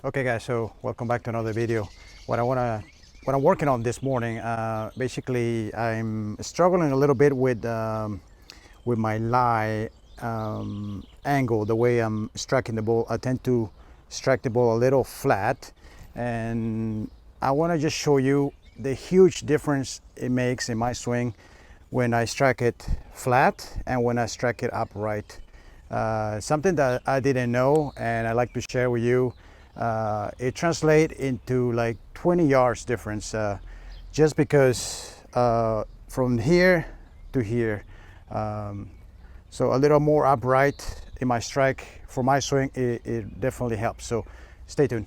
Okay guys, so welcome back to another video. What I'm working on this morning, basically I'm struggling a little bit with my lie angle, the way I'm striking the ball. I tend to strike the ball a little flat, and I want to just show you the huge difference it makes in my swing when I strike it flat and when I strike it upright. Something that I didn't know and I like to share with you. It translates into like 20 yards difference, just because from here to here. Um, so a little more upright in my strike for my swing, it definitely helps. So stay tuned.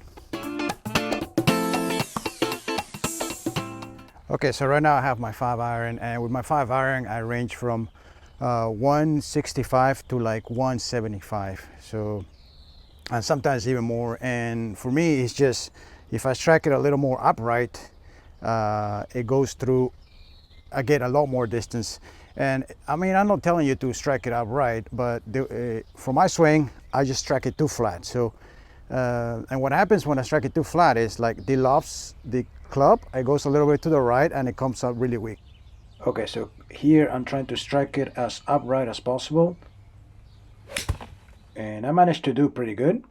Okay, so right now I have my 5 iron, and with my 5 iron I range from 165 to like 175. So, and sometimes even more. And for me, it's just if I strike it a little more upright, it goes through. I get a lot more distance. And I mean, I'm not telling you to strike it upright, but for my swing, I just strike it too flat. So, and what happens when I strike it too flat is like the lofts the club, it goes a little bit to the right and it comes up really weak. Okay, so here I'm trying to strike it as upright as possible, and I managed to do pretty good.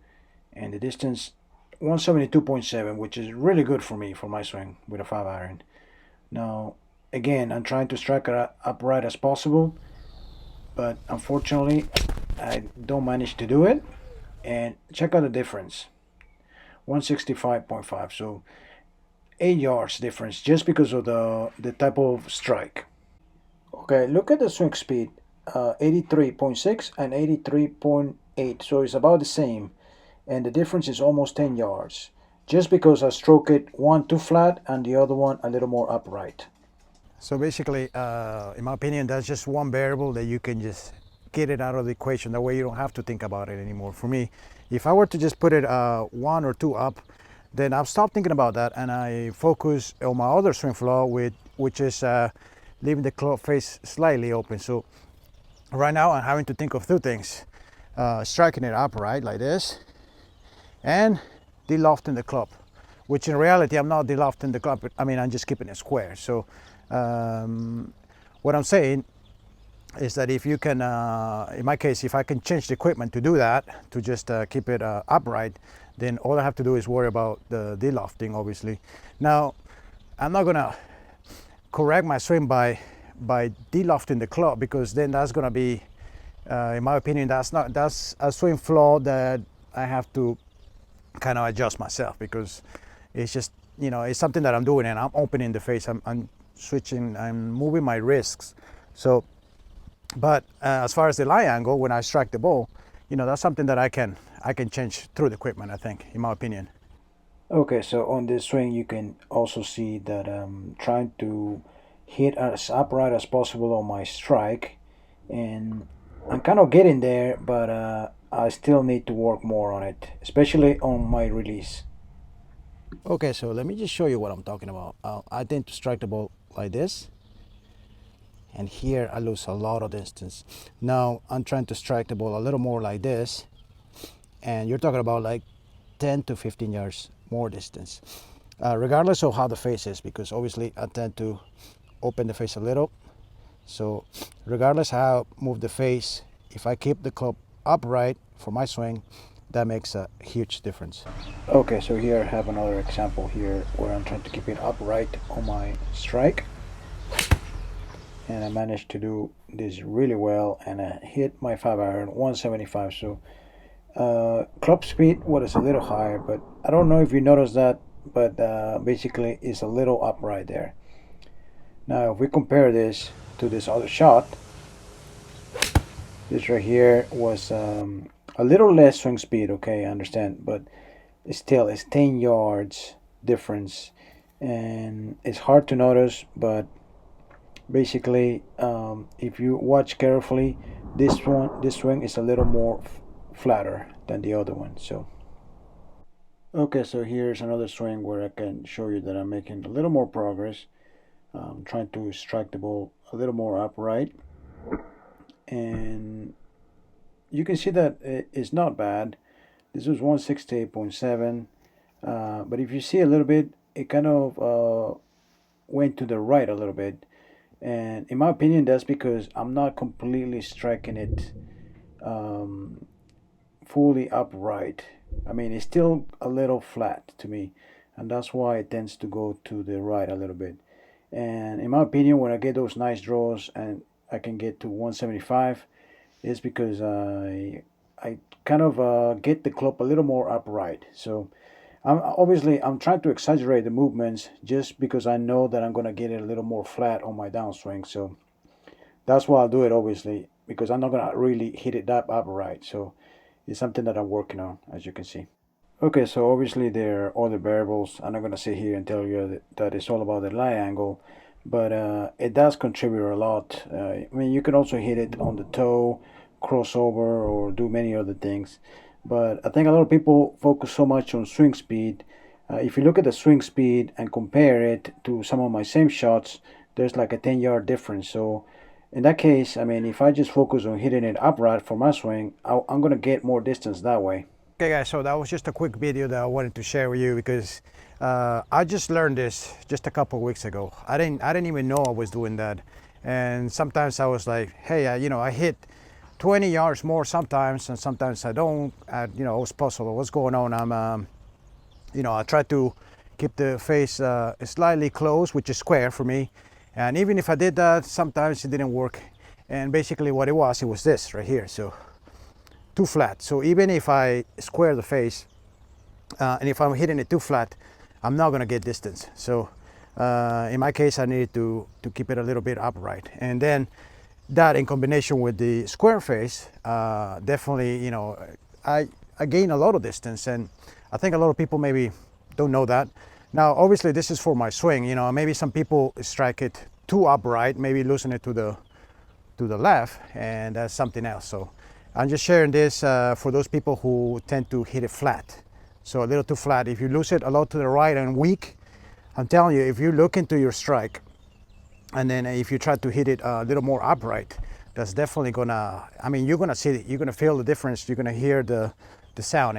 And the distance 172.7, which is really good for me for my swing with a 5 iron. Now, again, I'm trying to strike it upright as possible, but unfortunately, I don't manage to do it. And check out the difference, 165.5. So 8 yards difference just because of the type of strike. Okay, look at the swing speed, 83.6 and 83.8. So it's about the same, and the difference is almost 10 yards. Just because I stroke it one too flat and the other one a little more upright. So basically, in my opinion, that's just one variable that you can just get it out of the equation. That way you don't have to think about it anymore. For me, if I were to just put it one or two up, then I'll stop thinking about that and I focus on my other swing flow, which is leaving the club face slightly open. So right now I'm having to think of two things: striking it upright like this, and de-lofting the club, which in reality I'm not de-lofting the club. I mean, I'm just keeping it square. So what I'm saying is that if you can, in my case, if I can change the equipment to do that, to just keep it upright, then all I have to do is worry about the de-lofting, obviously. Now, I'm not gonna correct my swing by de-lofting the club, because then that's gonna be, in my opinion, that's a swing flaw that I have to kind of adjust myself, because it's just, it's something that I'm doing and I'm opening the face. I'm switching, I'm moving my wrists. So, but as far as the lie angle, when I strike the ball, that's something that I can change through the equipment, I think, in my opinion. Okay, so on this swing, you can also see that I'm trying to hit as upright as possible on my strike, and I'm kind of getting there, but I still need to work more on it, especially on my release. Okay, so let me just show you what I'm talking about. I tend to strike the ball like this, and here I lose a lot of distance. Now I'm trying to strike the ball a little more like this, and you're talking about like 10 to 15 yards more distance, regardless of how the face is, because obviously I tend to open the face a little. So regardless how I move the face, if I keep the club upright for my swing, that makes a huge difference. Okay, so here I have another example here where I'm trying to keep it upright on my strike, and I managed to do this really well, and I hit my 5 iron 175. So club speed was a little higher, but I don't know if you noticed that, but basically it's a little upright there. Now if we compare this to this other shot, this right here was a little less swing speed, okay, I understand, but still it's 10 yards difference, and it's hard to notice, but basically if you watch carefully, this swing is a little more flatter than the other one. So okay, so here's another swing where I can show you that I'm making a little more progress. I'm trying to strike the ball a little more upright, and you can see that it's not bad. This was 168.7, But if you see a little bit, it kind of went to the right a little bit. And in my opinion, that's because I'm not completely striking it um, fully upright. I mean, it's still a little flat to me, and that's why it tends to go to the right a little bit. And in my opinion, when I get those nice draws and I can get to 175, it's because I kind of get the club a little more upright. So I'm trying to exaggerate the movements just because I know that I'm gonna get it a little more flat on my downswing. So that's why I'll do it, obviously, because I'm not gonna really hit it that upright. So it's something that I'm working on, as you can see. Okay, so obviously there are other variables. I'm not gonna sit here and tell you that it's all about the lie angle, but it does contribute a lot. I mean, you can also hit it on the toe, crossover, or do many other things. But I think a lot of people focus so much on swing speed. If you look at the swing speed and compare it to some of my same shots, there's like a 10-yard difference. So in that case, I mean, if I just focus on hitting it upright for my swing, I'm gonna get more distance that way. Okay guys, so that was just a quick video that I wanted to share with you because I just learned this just a couple of weeks ago. I didn't even know I was doing that, and sometimes I was like, hey, I hit 20 yards more sometimes, and sometimes I don't. I was puzzled what's going on. I try to keep the face slightly closed, which is square for me, and even if I did that, sometimes it didn't work. And basically what it was this right here. So too flat. So even if I square the face and if I'm hitting it too flat, I'm not going to get distance. So in my case, I needed to keep it a little bit upright. And then that in combination with the square face, definitely, I gain a lot of distance. And I think a lot of people maybe don't know that. Now, obviously, this is for my swing. Maybe some people strike it too upright, maybe loosen it to the left, and that's something else. So I'm just sharing this for those people who tend to hit it flat. So a little too flat. If you lose it a lot to the right and weak, I'm telling you, if you look into your strike, and then if you try to hit it a little more upright, that's definitely you're gonna see it. You're gonna feel the difference. You're gonna hear the sound.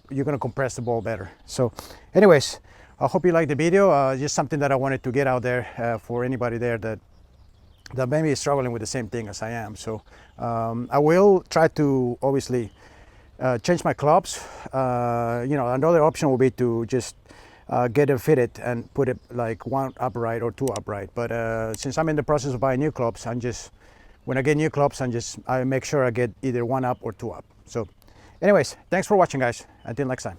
You're gonna compress the ball better. So anyways, I hope you liked the video. Just something that I wanted to get out there for anybody there that may be struggling with the same thing as I am. So I will try to obviously change my clubs. Another option will be to just get it fitted and put it like one upright or two upright. But since I'm in the process of buying new clubs, when I get new clubs, I make sure I get either one up or two up. So anyways, thanks for watching, guys. Until next time.